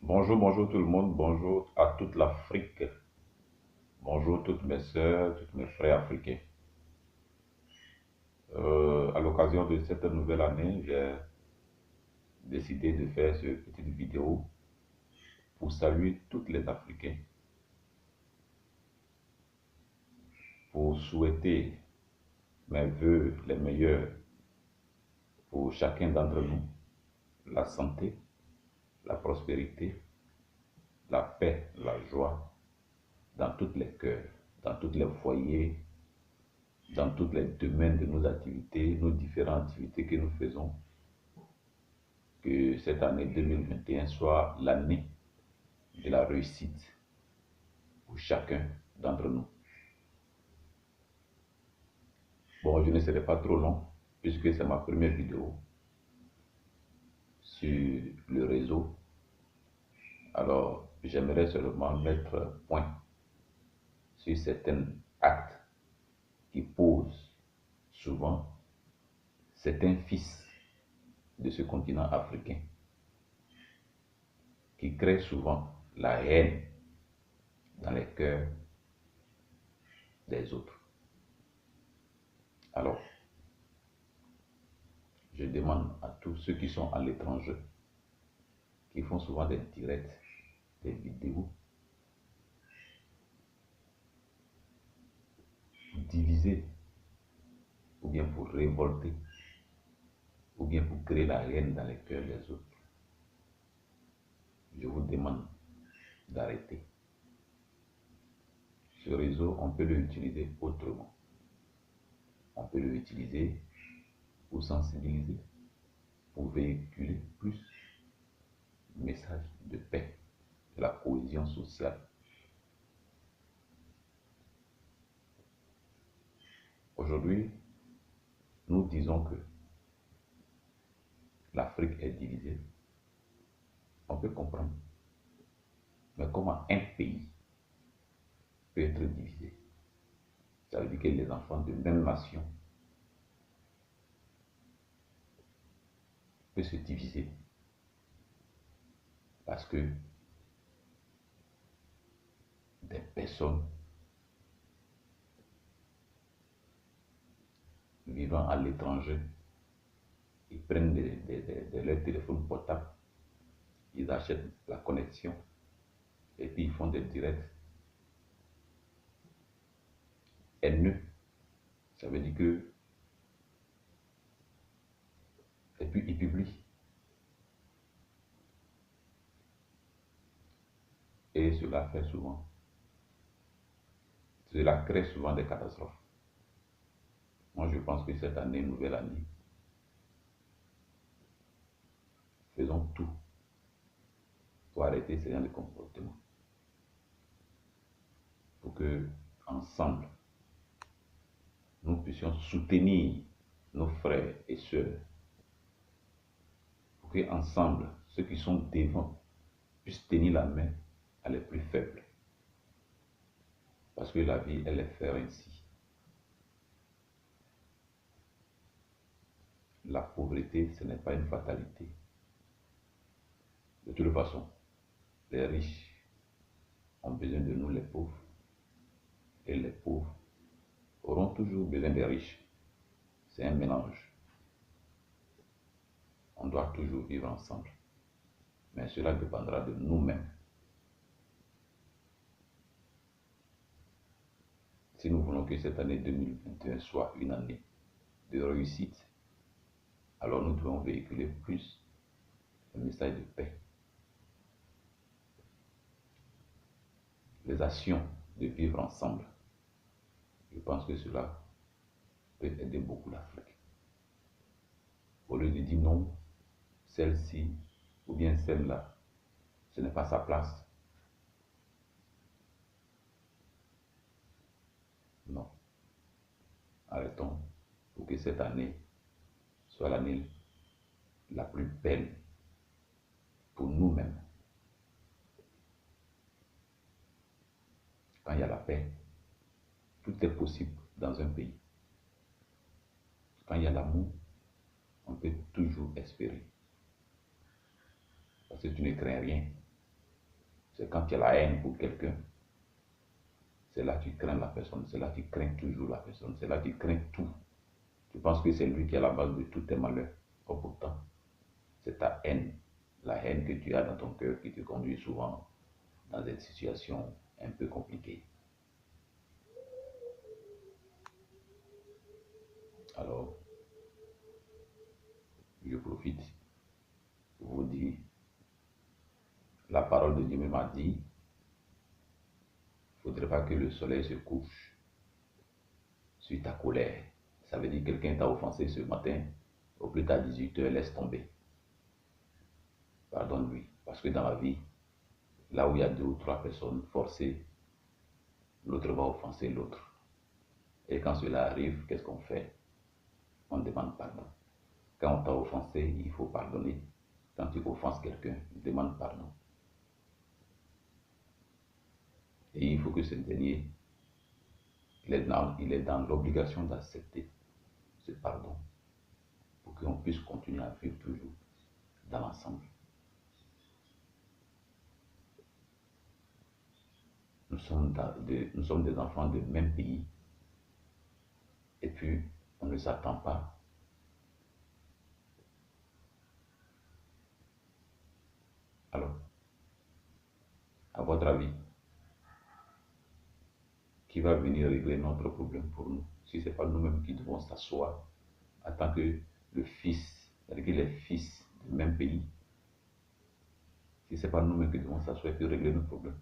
Bonjour, bonjour tout le monde, bonjour à toute l'Afrique, bonjour toutes mes sœurs, tous mes frères africains. À l'occasion de cette nouvelle année, j'ai décidé de faire cette petite vidéo pour saluer tous les Africains, pour souhaiter mes voeux les meilleurs pour chacun d'entre nous, la santé, la prospérité, la paix, la joie dans tous les cœurs, dans tous les foyers, dans tous les domaines de nos activités, nos différentes activités que nous faisons. Que cette année 2021 soit l'année de la réussite pour chacun d'entre nous. Bon, je ne serai pas trop long puisque c'est ma première vidéo sur le réseau. Alors, j'aimerais seulement mettre point sur certains actes qui posent souvent certains fils de ce continent africain, qui créent souvent la haine dans les cœurs des autres. Alors, je demande à tous ceux qui sont à l'étranger, qui font souvent des directs, des vidéos, pour diviser, ou bien pour révolter, ou bien pour créer la haine dans les cœurs des autres. Je vous demande d'arrêter. Ce réseau, on peut l'utiliser autrement. On peut l'utiliser pour sensibiliser, pour véhiculer plus de messages de paix, de la cohésion sociale. Aujourd'hui, nous disons que l'Afrique est divisée. On peut comprendre. Mais comment un pays peut être divisé? Ça veut dire que les enfants de même nation peuvent se diviser parce que des personnes vivant à l'étranger, ils prennent leur téléphone portable, ils achètent la connexion et puis ils font des directs haineux. Ça veut dire que, et puis ils publient. Et cela crée souvent des catastrophes. Moi, je pense que cette année, nouvelle année, faisons tout pour arrêter ce genre de comportement. Pour que, ensemble, nous puissions soutenir nos frères et sœurs. Pour que, ensemble, ceux qui sont devant puissent tenir la main à les plus faibles. Parce que la vie, elle est faite ainsi. La pauvreté, ce n'est pas une fatalité. De toute façon, les riches ont besoin de nous, les pauvres, et les pauvres auront toujours besoin des riches. C'est un mélange. On doit toujours vivre ensemble. Mais cela dépendra de nous-mêmes. Si nous voulons que cette année 2021 soit une année de réussite, alors nous devons véhiculer plus le message de paix. Les actions de vivre ensemble. Je pense que cela peut aider beaucoup l'Afrique. Au lieu de dire non, celle-ci ou bien celle-là, ce n'est pas sa place. Non. Arrêtons pour que cette année soit l'année la plus belle pour nous-mêmes. Quand il y a la paix, tout est possible dans un pays. Quand il y a l'amour, on peut toujours espérer. Parce que tu ne crains rien. C'est quand tu as la haine pour quelqu'un, c'est là que tu crains la personne, c'est là que tu crains toujours la personne, c'est là que tu crains tout. Tu penses que c'est lui qui est à la base de tous tes malheurs. Or pourtant, c'est ta haine, la haine que tu as dans ton cœur qui te conduit souvent dans des situations un peu compliquées. Alors, je profite pour vous dire, la parole de Dieu m'a dit, il ne faudrait pas que le soleil se couche sur ta colère. Ça veut dire que quelqu'un t'a offensé ce matin, au plus tard 18 h, laisse tomber. Pardonne-lui. Parce que dans la vie, là où il y a 2 ou 3 personnes forcées, l'autre va offenser l'autre. Et quand cela arrive, qu'est-ce qu'on fait? On demande pardon. Quand on t'a offensé, il faut pardonner. Quand tu offenses quelqu'un, demande pardon. Et il faut que ce dernier, il est dans l'obligation d'accepter ce pardon pour qu'on puisse continuer à vivre toujours dans l'ensemble. Nous sommes des enfants du même pays et puis on ne s'attend pas. Alors, à votre avis, qui va venir régler notre problème pour nous si ce n'est pas nous-mêmes qui devons s'asseoir en tant que le fils, c'est-à-dire les fils du même pays, si ce n'est pas nous-mêmes qui devons s'asseoir et régler nos problèmes?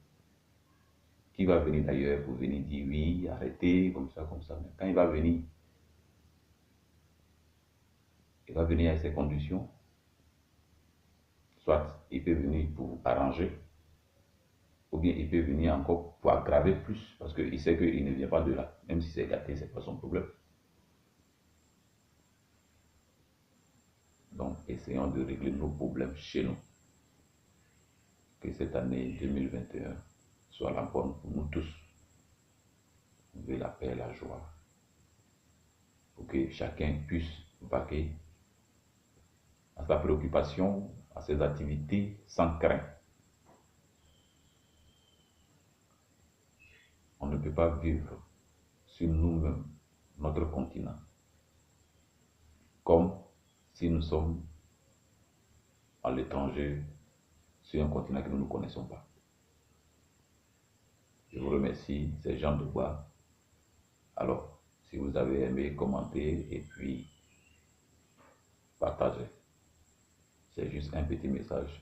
Qui va venir d'ailleurs pour venir dire oui, arrêtez, comme ça, comme ça. Mais quand il va venir à ses conditions. Soit il peut venir pour arranger, ou bien il peut venir encore pour aggraver plus, parce qu'il sait qu'il ne vient pas de là. Même si c'est gâté, ce n'est pas son problème. Donc, essayons de régler nos problèmes chez nous. Que cette année 2021 soit la bonne pour nous tous. De la paix et la joie. Pour que chacun puisse vaquer à sa préoccupation, à ses activités sans crainte. On ne peut pas vivre sur nous-mêmes, notre continent, comme si nous sommes à l'étranger, sur un continent que nous ne connaissons pas. Je vous remercie, c'est Jean Dubois. Alors, si vous avez aimé, commentez et puis partagez. C'est juste un petit message.